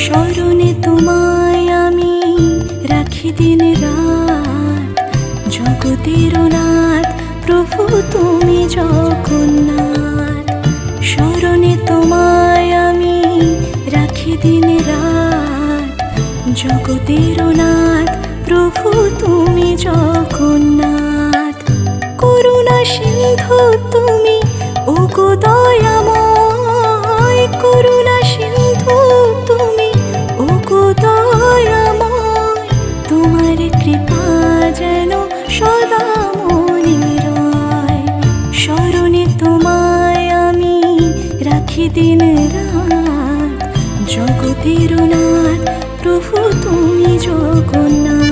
স্মরণে তোমায় আমি রাখি দিন রাত, জগতের নাথ প্রভু তুমি জগন্নাথ। স্মরণে তোমায় আমি রাখি দিন রাত, জগতের নাথ প্রভু তুমি জগন্নাথ। করুণা সিন্ধু তুমি ওগো দয়াময়, করুণা সিন্ধু তুমি ওগো দয়াময়। তোমার কৃপা যেন সদা মনে রয়। স্মরণে তোমায় আমি রাখি দিন রাত, জগতের নাথ প্রভু তুমি জগন্নাথ।